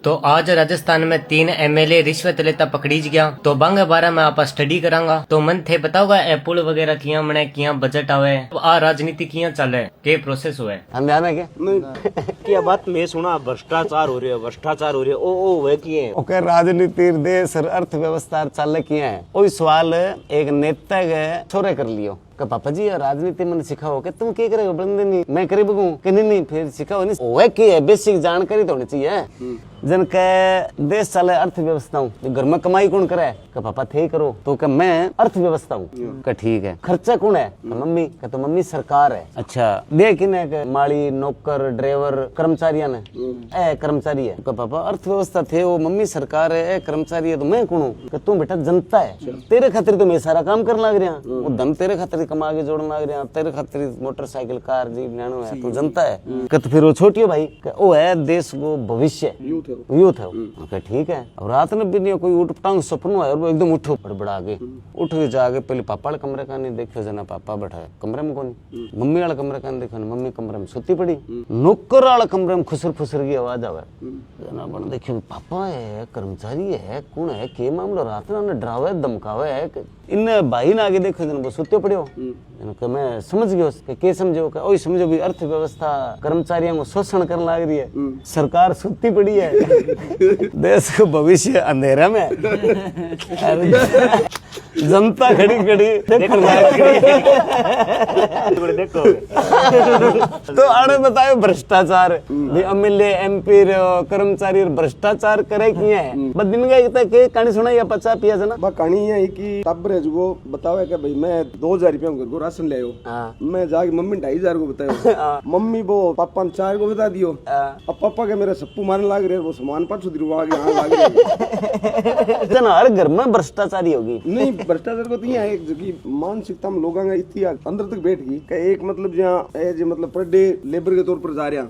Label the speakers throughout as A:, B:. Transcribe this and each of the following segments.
A: तो आज राजस्थान में 3 एमएलए रिश्वत लेता पकड़ी गया। तो बांगे बारे में आप स्टडी करांगा। तो मन थे बताओगा ए पुल वगैरह किया मने किया बजट आवे आ राजनीति किया चले के प्रोसेस हुए
B: हम ध्यान है क्या
C: क्या बात मैं सुना भ्रष्टाचार हो रही है ओ वे किए
B: ओके राजनीति देश अर्थव्यवस्था चल किया है वही सवाल एक नेता के छोरे कर लियो का पापा जी राजनीति मैंने सिखाओ कि तुम क्या करेगा बंदे नहीं मैं करे बगू कि नहीं फिर सिखाओ नहीं ओए की है बेसिक जानकारी तो होनी चाहिए जन के देश चले अर्थव्यवस्था हूँ घर में कमाई कौन करे का पापा थे करो तो क्या मैं अर्थव्यवस्था हूँ का ठीक है खर्चा कौन है मम्मी का तो मम्मी सरकार है अच्छा देख ने माली नौकर ड्राइवर कर्मचारियां ने ए कर्मचारी है का पापा अर्थव्यवस्था थे वो मम्मी सरकार है कर्मचारी है तो मैं कौन हूँ तू बेटा जनता है तेरे खातिर तो मैं सारा काम कर लग रहा वो धन तेरे खातिर कमा के जोड़न लग रहा तेरे खातिर मोटरसाइकिल कार जीप नैनो है तू जनता है का तो फिर वो छोटी हो भाई वो है देश को भविष्य यूथ है okay, ठीक है और रात में भी नहीं कोई उठ पटांग सपनों है और वो एकदम उठो बड़बड़ा के उठ के जाके पहले पापा वाले कमरे का नहीं देखो जना पापा बैठा है कमरे में कौन मम्मी वाले कमरे का नहीं देखो मम्मी कमरे में सुती पड़ी नौकर वाले कमरे में खुसर फुसर की आवाज आवे जना बन देखियो पापा है कर्मचारी है कौन है के मामलो रात में डरावे धमकावे है इन भाई ने आगे देखो जन वो सुते पड़े मैं समझ गयो के समझो के ओई समझो भी अर्थव्यवस्था कर्मचारियों को शोषण करने लग रही है सरकार सुती पड़ी है देश का भविष्य अंधेरा में जनता खड़ी
C: देखो
B: तो आने बताओ भ्रष्टाचार एमएलए एमपी कर्मचारी भ्रष्टाचार करे किया है बस दिन का के कहानी सुनाई 50 पिया जना
D: बा कहानी है कि तब रे जो बतावे कि भाई मैं 2000 रुपया घर को राशन ले आयो मैं जाके मम्मी 2500 को बतायो मम्मी वो पापा ने 4 को बता दियो अब पापा के मेरे सप्पू मारने लग रहे वो सामान 500 दिलवा के यहां लाग रहे
B: जना हर घर में भ्रष्टाचारी होगी
D: नहीं भ्रष्टाचार को तो यहाँ एक जगह मानसिकता में लोगों का इतनी अंदर तक बैठ गई कि एक मतलब जहाँ जो मतलब पर डे लेबर के तौर पर जा रहा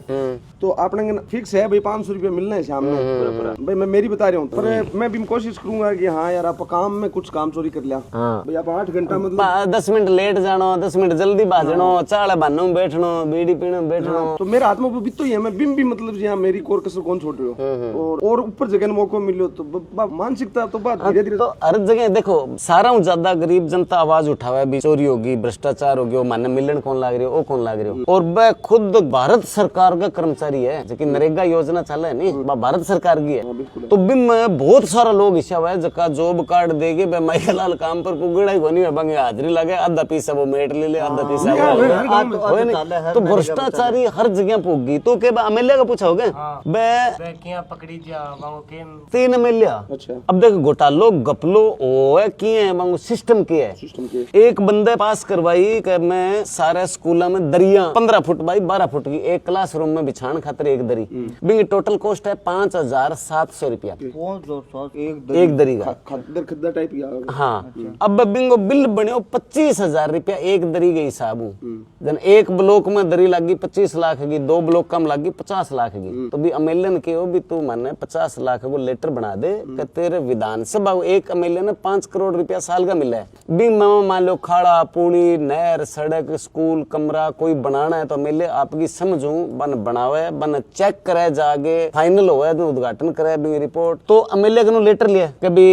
D: तो आपने फिक्स है भाई 500 रुपया मिलना है शाम में भाई मैं मेरी बता रहा हूँ पर मैं भी कोशिश करूंगा कि हाँ यार आप काम में कुछ काम चोरी कर लिया भाई आप 8 घंटा मतलब
B: 10 मिनट लेट जानो 10 मिनट जल्दी भाजनो चाल बानो में बैठनो बीड़ी पीने में बैठनो
D: तो मेरे हाथ में वो भी तो ही है मैं बिम भी मतलब यहाँ मेरी कोर कसर कौन छोड़ रहे हो और ऊपर जगह मौका मिलो तो मानसिकता तो बात धीरे धीरे
B: तो हर जगह देखो सारा ज्यादा गरीब जनता आवाज उठावे भी चोरी होगी भ्रष्टाचार होगी माने मिलन कौन लाग रही हो वो कौन लाग रही हो और वह खुद भारत सरकार का कर्मचारी है जो कि नरेगा योजना चल है नहीं भारत सरकार की है तो बिम बहुत सारा लोग हिस्सा हुआ है जका जॉब कार्ड देगे माइकलाल काम पर कुगड़ा कोनी बंगे हाजिरी लगे आधा पैसा वो मेट ले ले आधा पैसा तो भ्रष्टाचारी हर जगह पोगी तो के एमएलए का पूछा होगे
A: पकड़ी
B: 3 एमएलए अब देख घोटालो गपलो ओ किए सिस्टम के है एक बंदे पास करवाई कि मैं सारे स्कूलों में दरिया 15 फुट बाई 12 फुट की एक क्लासरूम में बिछाने खातिर एक दरी बिंग टोटल कॉस्ट है 5700 रुपया एक दरी का
D: खद्दर टाइप की
B: हाँ अब बिंगो बिल बने 25,000 रुपया एक दरी के हिसाब जन एक ब्लॉक में दरी लगी 25 लाख की 2 ब्लॉक कम लगी 50 लाख की तो भी एमएलए के भी तू माने 50 लाख को लेटर बना दे कि तेरे विधानसभा एक एमएलए ने 5 करोड़ रुपया साल का मिला है भी मान लो खाड़ा पुली नहर सड़क स्कूल कमरा कोई बनाना है तो एमएलए आपकी समझू बन बनावे बन चेक करे जागे फाइनल हो उद्घाटन करे भी रिपोर्ट तो एमएलए को लेटर लिया कभी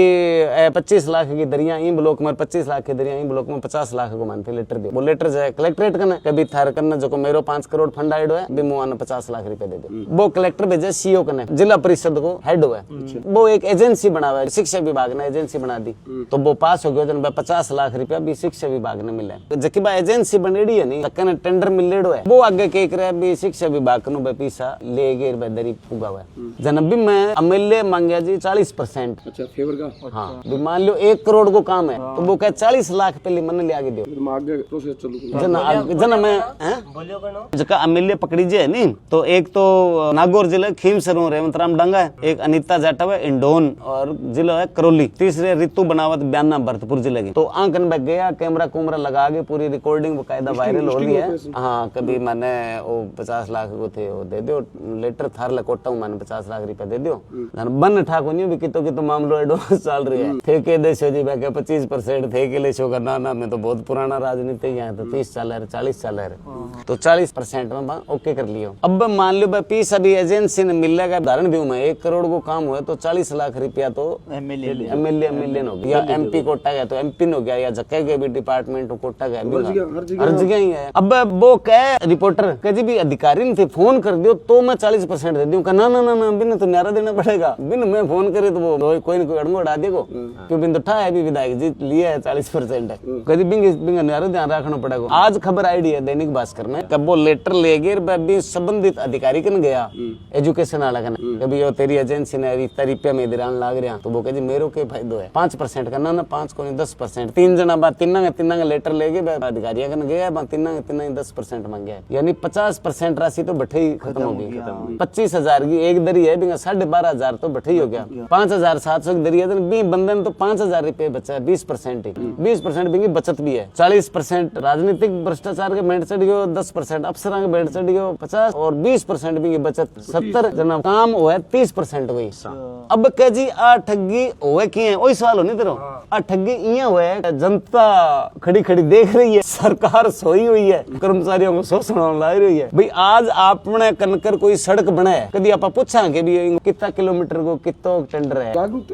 B: 25 लाख की दरिया ई ब्लॉक में 25 लाख की दरिया ई ब्लॉक में 50 लाख को मानते लेटर दिया वो लेटर जाए कलेक्ट्रेट करना कभी थार करना जो मेरो 5 करोड़ फंड आइड है भी मुआन 50 लाख रुपए दे दे वो कलेक्टर भेजे सीओ करने जिला परिषद को हेड हुआ वो एक एजेंसी बनावा शिक्षा विभाग ने एजेंसी बना दी तो वो पास हो गया 50 लाख रुपया भी शिक्षा विभाग ने मिला जबकि बा एजेंसी बनेड़ी है नहीं तकन टेंडर मिलेड़ो है वो आगे के करे भी शिक्षा विभाग नु पैसा लेगे दरी पुगा हुआ जन भी मैं एमएलए मांगया जी 40%
D: अच्छा फेवर का
B: हाँ भी मान लो 1 करोड़ को काम है तो वो कहे 40 लाख पहले मन ले आगे दो
D: आगे प्रोसेस चलू
B: जना मैं जका एमएलए पकड़ी जे नहीं तो एक तो नागौर जिला खीमसरों रेवंतराम डांगा है एक अनीता जाटव है इंडोन और जिला है करौली तीसरे रितु बनावत बयाना भरतपुर जिले की। तो आंकन में गया, कैमरा कुमरा लगा के पूरी रिकॉर्डिंग बकायदा वायरल हो रही है। हाँ, कभी मैंने वो 50 लाख को थे वो दे दो लेटर थार लकोटा हूँ मैंने 50 लाख रुपया दे दो बन ठाको नहीं भी कितो मामलो एडवांस चल रही है। ठेके दे शो जी बैके 25% ठेके ले शो करना ना, मैं तो बहुत पुराना राजनीति यहाँ तो 30 साल है 40 साल है तो 40% में ओके कर लियो। अब मान लो पीस अभी एजेंसी ने मिलेगा, उदाहरण दूं मैं 1 करोड़ को काम हुआ तो 40 लाख रुपया तो एमएलए हो गया, एमपी कोटा गया तो एमपी हो गया, या जक्के के भी डिपार्टमेंट कोटा गया, हर जगह ही है। अब वो कह रिपोर्टर कह जी भी अधिकारी ने थे फोन कर दियो तो मैं 40% दे दूं, ना ना ना ना बिन तो न्यारा देना पड़ेगा, बिन मैं फोन करे तो वो कोई न कोई अड़ंगो उड़ा देगो क्यों बिन तो ठा है भी विधायक जी लिया है 40% है, कभी बिंग न्यारा ध्यान रखना पड़ेगा। आज खबर आई है दैनिक भास्कर में कब वो लेटर ले गए संबंधित अधिकारी कन गया एजुकेशन वाला कन कभी यो तेरी एजेंसी ने इतना रुपया में दिरान लाग रहा तो वो कह जी मेरे के फायदो है 5% का, ना 5 को नहीं 10%। 3 जना बात तीन लेटर ले गए अधिकारी कन गया तीन 10% मांगे, यानी 50% राशि तो बैठे ही खत्म हो गई। 25,000 की एक दरी है 12,500 तो बैठे ही हो गया। 5,700 की दरी है बंधन तो 5,000 रुपये बचा है, 20% ही 20% भी बचत भी है। 40% राजनीतिक भ्रष्टाचार के बेंट चढ़ गयो, 10% अफसर के बेंट चढ़ गयो 50 और 20% भी बचत 70 जना काम हुआ 30% हुई। अब कह जी आ ठगी हुए की है वही सवाल होने तेरो आ ठगी इया हुए जनता खड़ी खड़ी देख रही है, सरकार सोई हुई है, कर्मचारियों को शोषण ला रही है। भाई आज आपने कनकर कोई सड़क बनाए कभी आप पूछा कि भी कितना किलोमीटर को कितो टेंडर है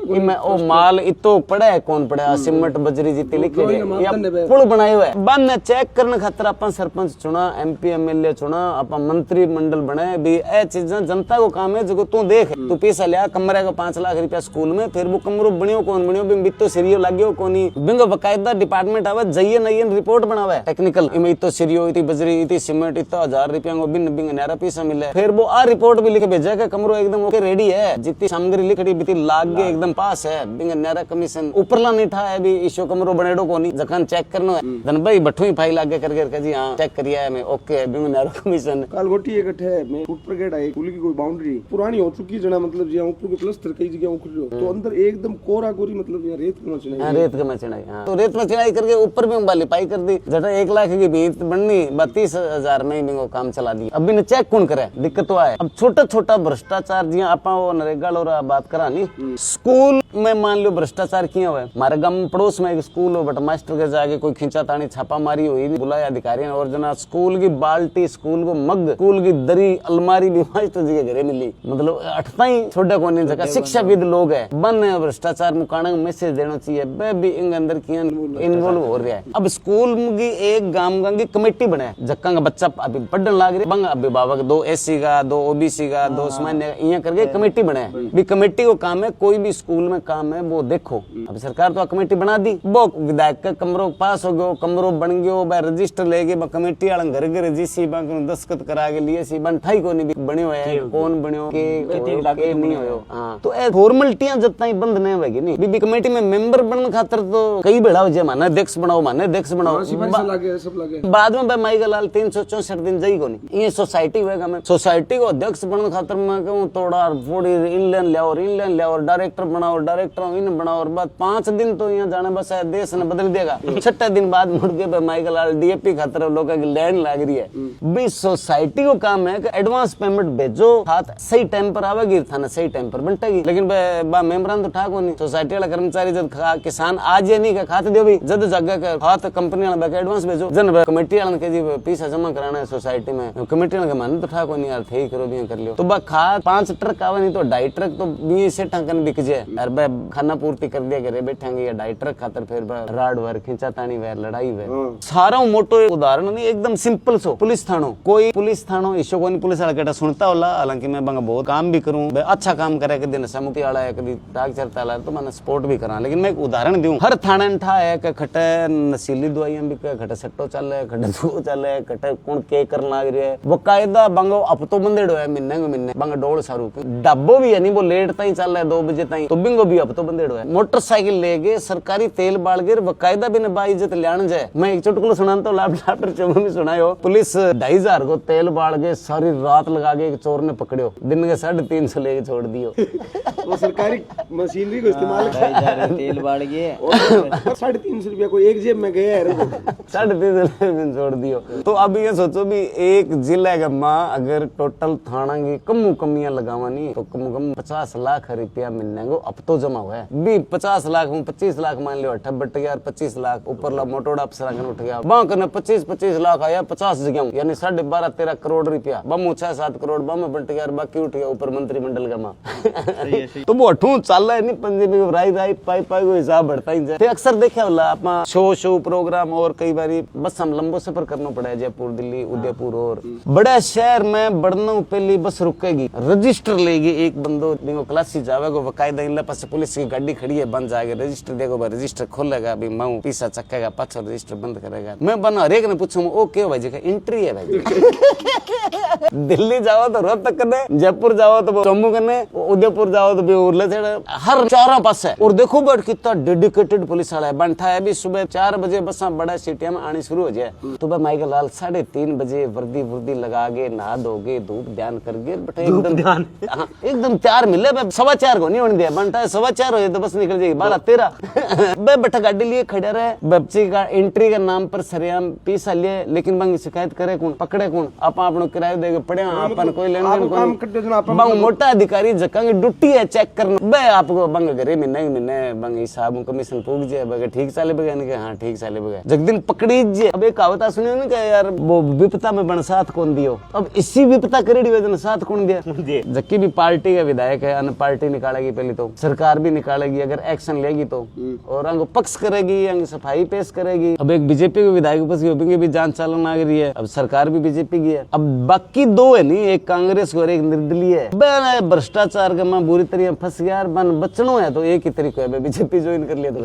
B: इनमें ओ माल इतो पड़ा है कौन पड़ा सीमेंट बजरी जीती लिखे या पुल बनाए हुए बन चेक करने खातर अपन सरपंच चुना, एमपी एमएलए चुना, अपन मंत्री मंडल बनाए भी ए चीजें जनता को काम है जो तू देख तू पैसा लिया कमरे का 5 लाख रुपया स्कूल में फिर वो कमरो बनियो कौन बनियो बितो सीरियो लाग्यो कोनी बिंगो बकायदा डिपार्टमेंट आवे जइए नई रिपोर्ट बनावे टेक्निकल इमे इतो सीरियो इती बजरी इती सीमेंट इतो 1000 रुपया को बिन बिंग नारा पैसा मिले फिर वो आ रिपोर्ट भी लिख भेजा के कमरो एकदम ओके रेडी है जितनी सामग्री लिखड़ी बीती लाग के एकदम पास है बिंग नारा कमीशन ऊपरला नीठा है भी इशो कमरो बनेडो कोनी जखान चेक करनो है धन भाई बठो ही फाइल आगे करके जी हां चेक करिया है मैं ओके है बिंग नारा कमीशन
D: काल गोटी इकट्ठे में फुट पर गेट है पुल की कोई बाउंड्री पुरानी हो चुकी जना मतलब जे ऊपर के प्लास्टर कई जगह उखड़ रहो तो अंदर एकदम कोरा कोरी मतलब ये रेत में चढ़ाई
B: हां रेत में चढ़ाई हां तो रेत में चढ़ाई करके ऊपर भी बाली पाई कर दी जटा 1 लाख की भीत बननी 32,000 में बिंगो काम चला दी अब बिन चेक कौन करे दिक्कत तो आए। अब छोटा छोटा भ्रष्टाचार जी आपा वो नरेगा और बात करा नी स्कूल में मान लो भ्रष्टाचार किया हुआ है हमारे गांव पड़ोस में एक स्कूल हो बट मास्टर के जाके कोई खींचा तानी छापा मारी हुई बुलाया अधिकारी और जना स्कूल की बाल्टी स्कूल को मग स्कूल की दरी अलमारी भी मास्टर जी के घरे मिली मतलब अठता ही छोटा कोनी जगह शिक्षाविद लोग है बन भ्रष्टाचार मुकाना मैसेज देना चाहिए बे भी इन अंदर किया इन्वॉल्व हो रहा है। अब स्कूल की एक गांव की कमेटी बने जक्का का बच्चा अभी पढ़ने लग रहे बंग अभिभावक 2 SC का 2 OBC का 2 सामान्य इया करके कमेटी बने भी कमेटी को काम है कोई भी स्कूल में काम है वो देखो। अब सरकार तो कमेटी बना दी वो विधायक का कमरो पास हो गयो कमरो बन गयो रजिस्टर ले गए कमेटी वाला घर घर जीसी दस्तखत करा के लिए सी बनठाई को नहीं बने हुए है कौन बन्यो के नहीं होयो हां तो ए फॉर्मेलिटियां जब तक बंद नहीं होगी नहीं बीबी कमेटी में मेंबर बनने खातिर तो कई बेड़ा हो जे माने अध्यक्ष बनाओ
D: सब लगे
B: बाद में भाई माईगलाल 364 दिन जाई को नहीं ये सोसाइटी होएगा मैं सोसाइटी को अध्यक्ष बनने खातिर मैं कहूं तोड़ा फोड़ी इंग्लैंड ले और डायरेक्टर इन बनाओ और बाद 5 दिन तो यहां जाने बस है देश ने बदल देगा 6 दिन बाद मुड़ के माईगलाल DAP खातिर लोगों की लैंड लाग रही है भी सोसाइटी को काम है कि एडवांस पेमेंट भेजो हाथ सही टाइम पर आवेगी थाना सही टाइम पर बंटेगी लेकिन बा मेंबरान तो ठाक होनी सोसाइटी वाला कर्मचारी जब किसान आज ये नहीं का खाते दो भी जद जगह का हाथ कंपनी वाला बैक एडवांस भेजो जन कमेटी वाला के जी पैसा जमा कराना है सोसाइटी में कमेटी वाला के मान तो ठाक होनी यार थे करो भी कर लियो तो बा खाद 5 ट्रक आवे नहीं तो 2.5 ट्रक तो बी से टंकन बिक जाए यार बे खाना पूर्ति कर दिया करे बैठेंगे या 2.5 ट्रक खातर फिर राड वर खींचा तानी वे लड़ाई वे सारा मोटो उदाहरण नहीं एकदम सिंपल सो पुलिस थानो कोई पुलिस थानो इशो कोनी पुलिस वाला केटा सुनता होला हालांकि मैं बंगा बहुत काम भी करूं अच्छा काम करे के दिन समुक्ति वाला है कभी टाक चरता वाला तो मैंने सपोर्ट भी करा लेकिन मैं एक उदाहरण दूं हर थाने ठा है कि खटे नशीली दवाइयां भी खटे सट्टो चल है खटे धू चल है खटे कौन के कर लाग रही है वो कायदा बंगो हफ्तो बंदेड़ो है महीने बंगा डोल सारू डब्बो भी है नहीं वो लेट ताई चल रहा है 2 बजे ताई तो बिंगो भी हफ्तो बंदेड़ो है मोटरसाइकिल लेके सरकारी तेल बाल के बकायदा भी ने बाइज्जत लियान जाए मैं एक चुटकुला सुनाता तो लाफ्टर चुमा में सुनायो पुलिस 2,500 को तेल बाल के सारी रात लगा के एक चोर ने पकड़ियो दिन के 350 लेके छोड़ दियो
D: वो सरकारी मशीनरी को इस्तेमाल
E: तेल बाड़ गए ये
D: और 350 रुपया को एक जेब में गया है
B: 3.5 दिन छोड़ दियो। तो अब ये सोचो भी एक जिले का माँ अगर टोटल थाना की कम कमियां लगावा नहीं तो कम 50 लाख रुपया मिलने को अब तो जमा हुआ है भी 50 लाख हूँ 25 लाख मान लियो 25 लाख ऊपर ला मोटोड़ा अफसर उठ गया बैंक ने 25 लाख आया 50 जगह यानी 12.5-13 करोड़ रुपया बम 6-7 करोड़ बम बंट गया बाकी उठ गया ऊपर मंत्रिमंडल का माँ तो वो अठू चल है नहीं पंजाबी में राई पाई को हिसाब बढ़ता ही जाए। अक्सर देखा होला आप शो प्रोग्राम और कई बारी बस हम लंबो सफर करना पड़ा है जयपुर दिल्ली उदयपुर और बड़ा शहर में बढ़ना पहली बस रुकेगी रजिस्टर लेगी एक बंदो क्लासी जावेगा वकायदा इन पास पुलिस की गाड़ी खड़ी है बंद जाएगा रजिस्टर देखो रजिस्टर खोलेगा अभी मैं पीसा चक्केगा पाछा रजिस्टर बंद करेगा मैं बना हरेक ने पूछूं ओ क्यों भाई जी का एंट्री है भाई दिल्ली जाओ तो रोहतक करने जयपुर जाओ तो जम्मू करने उदयपुर जाओ तो उरले हर चारों पास है और देखो बट कितना डेडिकेटेड पुलिस वाला है बनठा है अभी सुबह 4 बजे बस बड़ा सिटिया में आनी शुरू हो जाए तो भाई माइकल लाल 3:30 बजे वर्दी लगा के नहा धोगे धूप ध्यान करके बट एकदम तैयार मिले 4:15 को नहीं होने दिया बनठा 4:15 हो जाए तो बस निकल जाएगी 12:13 बैठा गाड़ी लिए खड़ा रहे बच्ची का एंट्री के नाम पर सरेआम पैसा लिए लेकिन बंग शिकायत करे कौन पकड़े कौन आप किराया देके पड़े अपन कोई लेन मोटा अधिकारी जकांगे ड्यूटी है चेक करना बे आपको बंग करे महीने बंग हिसाब कमीशन पूग जाए बगे ठीक चाले बगे ने हां ठीक चाले बगे जग दिन पकड़ी जे अब एक कहावत सुनियो ना कि यार वो विपता में बन साथ कौन दियो अब इसी विपता करेड़ी वजह साथ कौन दिया जबकि भी पार्टी का विधायक है अन्य पार्टी निकालेगी पहले तो सरकार भी निकालेगी अगर एक्शन लेगी तो और अंग पक्ष करेगी अंग सफाई पेश करेगी। अब एक बीजेपी के विधायक भी जांच चालन आ गई है अब सरकार भी बीजेपी की है अब बाकी 2 है नहीं एक कांग्रेस और एक निर्दलीय है भ्रष्टाचार का मैं बुरी तरह फंस गया बन बचनो है तो एक ही तरीका है बीजेपी ज्वाइन कर लिया तो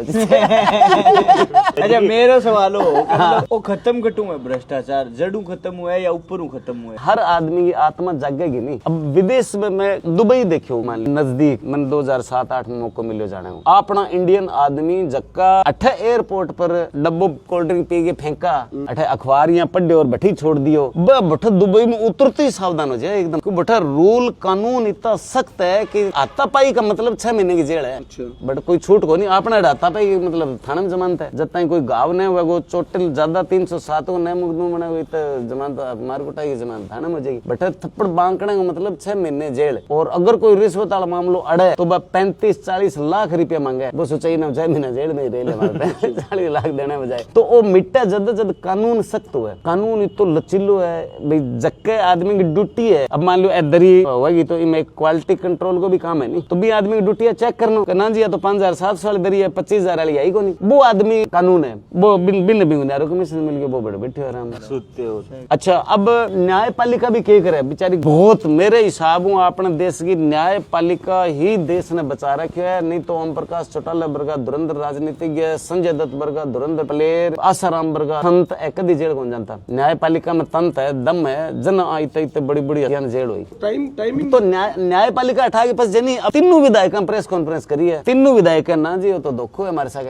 E: अच्छा मेरा सवाल हो खत्म कटू है भ्रष्टाचार जड़ू खत्म हुआ है या ऊपर खत्म हुआ है
B: हर आदमी की आत्मा जागेगी नहीं। अब विदेश में मैं दुबई देखियो मान नजदीक मन 2007-8 में मौका मिलो जाने अपना इंडियन आदमी जक्का अठे एयरपोर्ट पर डब्बो कोल्ड ड्रिंक पी के फेंका अठे अखबारियां पढ़े और बैठी छोड़ दियो बठ दुबई में उतरते ही सावधान हो जाए एकदम बठा रूल कानून इतना सख्त है कि हाथापाई का मतलब 6 महीने की जेल है बट कोई छूट को नहीं अपना हाथापाई मतलब थाने में जमानत है जब तक कोई गाँव नहीं हुआ वो चोटिल ज्यादा 307 को नए मुकदमा बना हुई तो जमानत मारकुटाई की जमानत थाने में हो जाएगी बट थप्पड़ बांकने का मतलब 6 महीने जेल और अगर कोई रिश्वत वाला मामलो अड़े तो 35-40 लाख रुपया मांगे वो सोचा ना 6 महीना जेल में ही रह 40 लाख देने बजाय तो वो मिट्टा जद कानून सख्त हुआ है कानून इतो लचीलो है भाई जक्के आदमी की ड्यूटी है। अब मान लो दरी होगी तो इनमें क्वालिटी कंट्रोल को भी काम है नहीं तो भी आदमी की ड्यूटी है चेक करना ना जी तो 5,700 वाली दरी है 25,000 वाली आई को नहीं वो आदमी कानून है वो बिन बिंगुनारों कमीशन मिल गया वो बड़े बैठे हो आराम से। अच्छा अब न्यायपालिका भी क्या करे बेचारी बहुत मेरे हिसाब अपने देश की न्यायपालिका ही देश ने बचा रखा है नहीं तो ओम प्रकाश चौटाला वर्गा धुरंधर राजनीतिज्ञ संजय दत्त वर्गा धुरंधर प्लेयर आसाराम वर्गा तंत कदी जेल कौन जानता न्यायपालिका में तंत है दम है जन आते बड़ी जेल हुई टाइमिंग तो न्यायपालिका अठा के पास जनी तीनों विधायक प्रेस कॉन्फ्रेंस करी है तीनों विधायक ना जी वो तो धोखो है हमारे साथ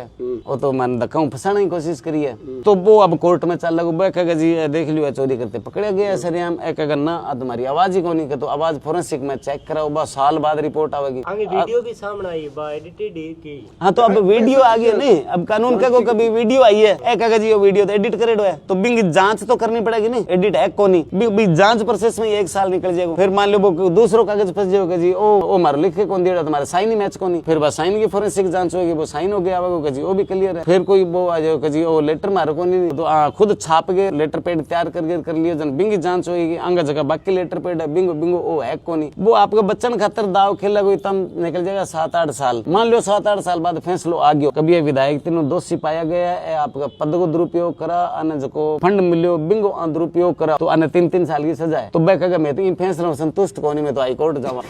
B: वो तो मन धक्का फंसाने की कोशिश करी है तो वो अब कोर्ट में चल लगा जी देख लियो चोरी करते पकड़े गए सरेआम एक ना तुम्हारी आवाज ही को नहीं तो आवाज फोरेंसिक में चेक कराओ बस साल बाद रिपोर्ट आवेगी
A: वीडियो भी सामने आई एडिटेड की
B: हाँ तो अब वीडियो आ गई नहीं अब कानून का को कभी वीडियो आई है एक जी वो वीडियो तो एडिट करे है तो बिंग जांच तो करनी पड़ेगी नहीं एडिट है को नहीं जांच प्रोसेस में 1 साल निकल जाएगा फिर मान लो वो दूसरों कागज फंस जाओगे जी ओ मारो लिखे कौन दिया तुम्हारा साइन ही मैच को नहीं फिर बस साइन की फोरेंसिक जांच होगी वो साइन हो गया होगा जी वो भी क्लियर है फिर कोई वो आ जाओगे जी ओ लेटर मारो को नहीं तो खुद छाप गए लेटर पेड तैयार कर लिया जन बिंग जांच होगी अंग जगह बाकी लेटर पेड है बिंगो ओ है को नहीं वो आपका बच्चन खातर दाव खेला कोई तम निकल जाएगा 7-8 साल मान लो 7-8 साल बाद फैसलो आ गयो कभी विधायक तीनों दोषी पाया गया है आपका पद को दुरुपयोग करा अन्य जो फंड मिलो बिंगो दुरुपयोग करा तो अन्य 3-3 साल की सजा है तो मैं कहा मैं तो इन फैसलों में संतुष्ट को नहीं मैं तो हाईकोर्ट जावा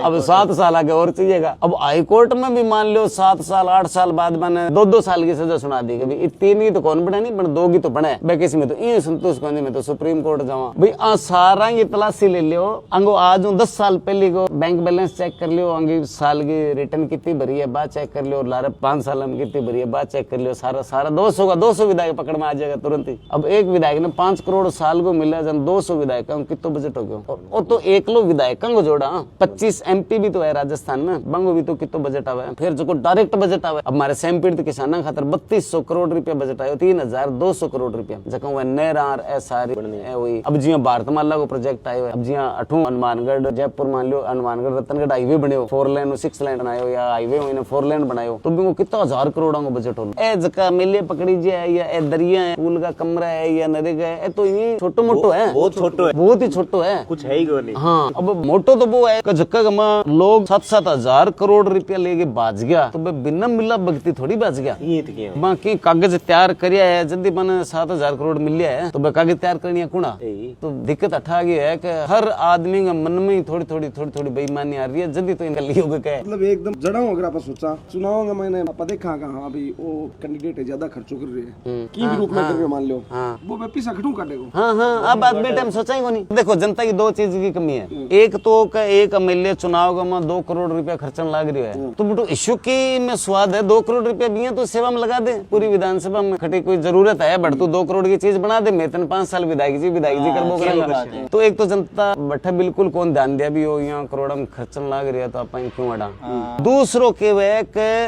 B: अब 7 साल आगे और चाहिएगा अब हाईकोर्ट में भी मान लो 7 साल 8 साल बाद मैंने 2-2 साल की सजा सुना दी कभी 3 की तो कौन बना नहीं 2 की तो बने मैं किसी में तो ये संतुष्ट को नहीं मैं तो सुप्रीम कोर्ट जावा भाई सारा की तलाशी ले लियो अंगो आज 10 साल पहले को बैंक बैलेंस चेक कर लियो अंगी साल की रिटर्न कितनी भरी है बात चेक कर लियो लारे 5 साल में कितनी भरी है बात चेक कर लियो सारा 200 विधायक पकड़ में आ जाएगा तुरंत ही। अब एक विधायक ने 5 करोड़ साल को मिला जन 200 विधायक कितना बजट हो गया और तो एक लो विधायक को जोड़ा 25 MP भी तो है राजस्थान में बंगो भी तो कितना बजट आवा है फिर जो डायरेक्ट बजट आवे। अब हमारे सेम पीड़ित किसाना खातर 3200 करोड़ रुपया बजट आयो, 3200 करोड़ रुपया जका वह नहरार ए सारी हुई। अब जिया भारतमाला को प्रोजेक्ट आयो, अब जिया अठू हनुमानगढ़ जयपुर मान लो हनुमानगढ़ रतनगढ़ हाईवे बने 4 लेन 6 लेन बनायो या हाईवे होने 4 लेन बनायो तो भी कितना 1000 करोड़ का बजट हो। ए जका मिले पकड़ी जे है या ए दरिया है, पुल का कमरा है या नरेगा है, तो ये छोटो मोटो है,
C: बहुत छोटो है,
B: बहुत ही छोटो है,
C: कुछ है ही नहीं।
B: हाँ अब मोटो तो वो है जक्का गमा लोग 7-7 हजार करोड़ रुपया लेके बाज गया तो बिना मिला भक्ति थोड़ी बाज गया। बाकी कागज तैयार करिया है जल्दी बने 7000 करोड़ मिलिया है तो कागज तैयार करनी है कुणा। तो दिक्कत अठा गई है कि हर आदमी का मन में ही थोड़ी थोड़ी बेईमानी आ रही है जल्दी तो इनका लियो क्या
D: मतलब एकदम जड़ाऊ अगर आप सोचा चुनाव का मैंने आप देखा हाँ भाई वो कैंडिडेट है ज्यादा खर्चो कर रहे हैं की भी रूप में कर रहे हो मान लो वो पैसा खटू काटेगा।
B: हाँ अब बात बेटा हम सोचा ही को नहीं। देखो जनता की दो चीज की कमी है, एक तो एक एमएलए चुनाव का 2 करोड़ रुपया खर्चन लाग रही है तो बेटो इश्यू की में स्वाद है 2 करोड़ रुपया भी है तो सेवा में लगा दे, पूरी विधानसभा में खटी कोई जरूरत है बट तू 2 करोड़ की चीज बना दे, मैं 5 साल विधायक जी करबो करेगा। तो एक तो जनता बैठा बिल्कुल कौन ध्यान दिया भी हो यहाँ करोड़ में खर्चन लाग रही है तो आप क्यों अड़ा। दूसरों के वे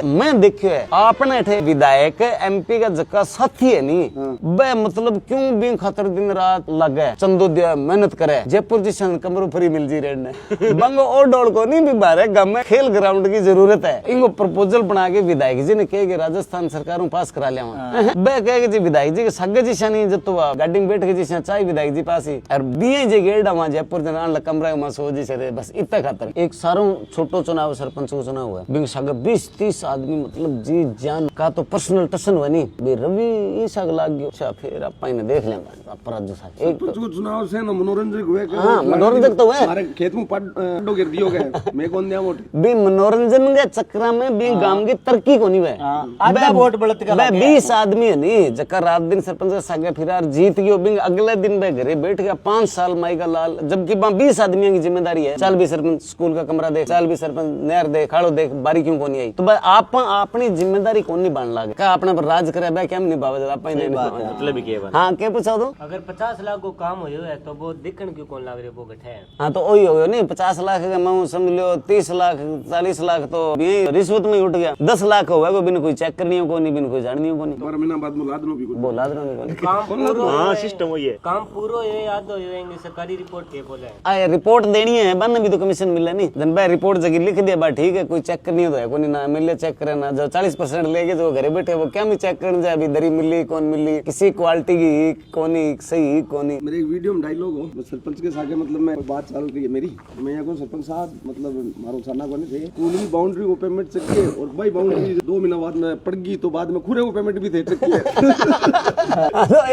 B: मैं देखियो है आपने थे विधायक एमपी का जक्का साथी है नहीं वह मतलब क्यों भी खातर दिन रात लगे चंदो दिया मेहनत करे जयपुर जी कमरों फ्री मिल जी रेड ने बंगो और डोल को नहीं भी बारे गांव में खेल ग्राउंड की जरूरत है। इनको प्रपोजल बना के विधायक जी ने कहे राजस्थान सरकारों पास करा लिया वह कहे जी विधायक जी के सगे जी नहीं जब तो गाड़ी में बैठ के जी चाहे विधायक जी पास ही और बीए जी गेड़ा वहां जयपुर कमरा में सो जी से बस इतना खातर एक सारों छोटो चुनाव सरपंच को चुनाव हुआ बिंग सगे 20-30 आदमी मतलब जी जान का तो पर्सनल टसन हुआ नहीं बे रवि ई सग लाग गयो अच्छा फिर अपन ने देख लेंगे अपराध जो सा एक
D: तो चुनाव से ना मनोरंजन हुए
B: हां मनोरंजन तो है
D: हमारे खेत में पड्डो गिर दियो गए मैं कौन दिया वोट
B: बे मनोरंजन के चक्कर में भी गांव की तरक्की को नहीं हुए
E: आधा वोट बढ़त का
B: 20 आदमी है नहीं जकर रात दिन सरपंच का सागे फिरार जीत गयो बिंग अगले दिन बे घरे बैठ गया 5 साल माई का लाल जबकि 20 आदमियों की जिम्मेदारी है चल भी सरपंच स्कूल का कमरा देख चल भी सरपंच नहर देख खाड़ो देख बारी क्यों कोनी आई तो भाई आप अपनी जिम्मेदारी कौन नहीं बांध लागे का अपने पर राज करे भाई क्या नहीं बाबा आप नहीं
C: मतलब क्या बात।
B: हां के पूछा दो
A: अगर 50 लाख को काम होयो है तो वो दिखण क्यों कौन लाग रे वो गठे है।
B: हां तो वही होयो नहीं 50 लाख का मैं समझ लो 30 लाख 40 लाख तो ये रिश्वत में उठ गया 10 लाख होगा कोई बिन कोई चेक करनी हो कोनी बिन कोई जाननी हो कोनी
D: 12 महीना बाद मुला दनो भी कुछ
B: बोला दो नहीं
A: काम पूरा
C: हां सिस्टम वही है
A: काम पूरा ये याद हो ये सरकारी रिपोर्ट के बोले
B: आए रिपोर्ट देनी है बन भी तो कमीशन मिले नहीं जन भाई रिपोर्ट जगह लिख दिया बा ठीक है कोई चेक करनी हो तो है कोनी ना एमएलए चेक करे ना जो 40% लेके जो घरे बैठे वो क्या भी चेक करने जाए अभी दरी मिली कौन मिली किसी क्वालिटी की कोनी सही कोनी।
D: मेरे एक वीडियो में डायलॉग हो सरपंच के सागे मतलब मैं बात चल रही है मेरी मैं यहाँ को सरपंच साहब मतलब मारो साना को नहीं थे पूरी बाउंड्री को पेमेंट चाहिए और भाई बाउंड्री 2 महीना बाद में पड़ गई तो बाद में खुरे को पेमेंट भी थे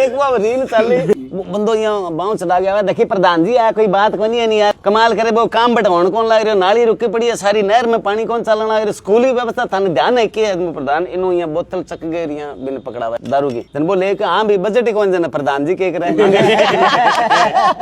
B: एक बार रील चली बंदो यहाँ बाउंड चला गया देखिए प्रधान जी आया कोई बात को नहीं यार कमाल करे वो काम बटवान कौन लाग रहे नाली रुकी पड़ी है सारी नहर में पानी कौन चलना लाग रहे स्कूल की व्यवस्था थाने ध्यान है कि प्रधान इनो यहाँ बोतल चक गए यहाँ बिन पकड़ा हुआ दारू की जन वो लेके हाँ भी बजट ही कौन जना प्रधान जी के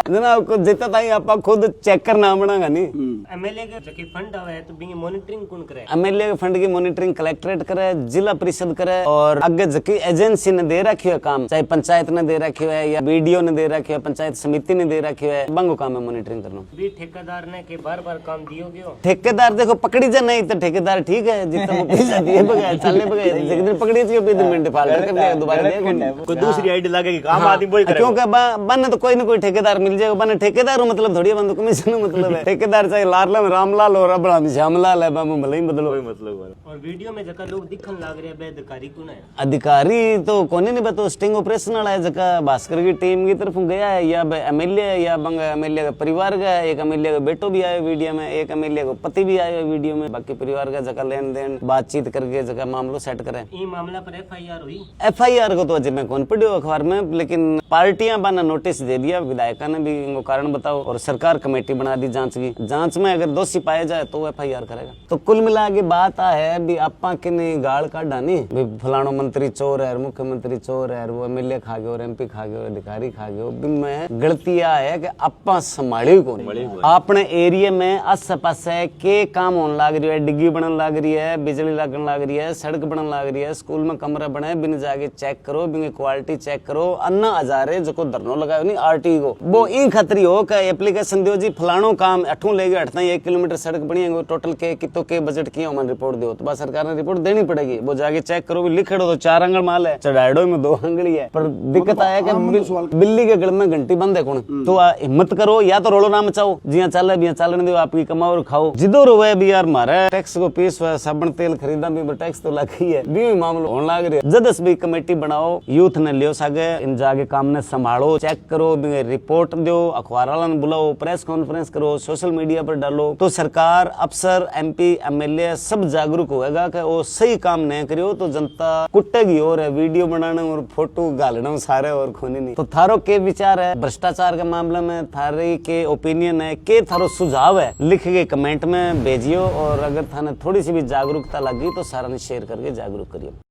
B: जना जितना ताई आप खुद चेक करना बनागा नहीं
A: एमएलए के जकी फंड आवे तो बिंग मॉनिटरिंग कौन करे
B: एमएलए के फंड की मॉनिटरिंग कलेक्ट्रेट करे जिला परिषद करे और आगे जकी एजेंसी ने दे रखी है काम चाहे पंचायत ने दे रखी है या बीडीओ ने दे रखी है पंचायत समिति ने दे रखी है बंगो काम है मॉनिटरिंग करना
A: भी ठेकेदार ने के बार-बार काम दियो गयो
B: ठेकेदार देखो पकड़ी जा नहीं तो ठेकेदार ठीक है जितना वो पैसा दिए बगैर चलने बगैर एक दिन पकड़ी थी फिर दिन डिफॉल्ट कर दिया दोबारा दिया
C: कोई दूसरी आईडी लगे कि काम आदमी वही करेगा
B: क्योंकि बन तो कोई ना कोई ठेकेदार मिल जाएगा बन ठेकेदार मतलब थोड़ी बंद कमीशन मतलब है ठेकेदार चाहे लारला में रामलाल और रबड़ा में श्यामलाल है बाबू भले ही बदलो
C: मतलब
A: और वीडियो में जका लोग दिखन लाग रहे बे अधिकारी कौन है
B: अधिकारी तो कोने नहीं बतो स्टिंग ऑपरेशन वाला है जका भास्कर की टीम की तरफ गया है या एमएलए या बंग एमएलए का परिवार का एक एमएलए का बेटो भी आया वीडियो में एक एमएलए का पति भी आया वीडियो में बाकी परिवार का जगह लेन देन बातचीत करके जगह मामलो सेट करे
A: ये मामला पर एफआईआर हुई
B: एफआईआर को तो अजय मैं कौन पढ़ियो अखबार में लेकिन पार्टियां बना नोटिस दे दिया विधायक ने भी इनको कारण बताओ और सरकार कमेटी बना दी जांच की जांच में अगर दोषी पाया जाए तो एफआईआर करेगा। तो कुल मिला के बात है भी आपा के गाल काढ़ा नहीं फलानो मंत्री चोर है मुख्यमंत्री चोर है वो एमएलए खा गए और एमपी खा गए और अधिकारी खा गयो में गलतियां है कि आपा संभाली को अपने एरिया में आस पास के काम होने लग रही है, डिग्गी बनने लग रही है, बिजली लगने लग रही है, सड़क बनने लग रही है, स्कूल में कमरा बने बिन जाके चेक करो, बिन क्वालिटी चेक करो, अन्ना हजारे जो को धरनो लगायो नहीं आरटी को वो इन खतरी हो का एप्लीकेशन दियो जी फलानो काम अठू लेके हटता 1 किलोमीटर सड़क बनी है टोटल के कितो के बजट की हमारी रिपोर्ट दो तो बस सरकार ने रिपोर्ट देनी पड़ेगी। वो जाके चेक करो भी लिख दो तो 4 अंगल माल है, चढ़ाड़ो में 2 अंगली है, पर दिक्कत आया कि बिल्ली के गल में घंटी बंद है कौन तो हिम्मत करो या तो रोलो ना मचाओ जिया चल भी चलने दो आपकी कमाओ और खाओ जिधर रोवे भी यार मारे टैक्स को पीस साबुन तेल खरीदा भी टैक्स तो लग ही है भी मामलो होने लग रहा है। जदस भी कमेटी बनाओ यूथ ने लियो सागे इन जाके काम ने संभालो चेक करो रिपोर्ट दो अखबार वाला ने बुलाओ प्रेस कॉन्फ्रेंस करो सोशल मीडिया पर डालो तो सरकार अफसर MP MLA सब जागरूक होएगा कि वो सही काम नहीं करियो तो जनता कुटेगी और है वीडियो बनाने और फोटो गालना सारे और खोने नहीं। तो थारो के विचार है भ्रष्टाचार के मामले में, थारे के ओपिनियन है के थारो सुझाव है लिख के कमेंट में भेजियो और अगर थाने थोड़ी सी भी जागरूकता लगी तो सारा ने शेयर करके जागरूक करियो।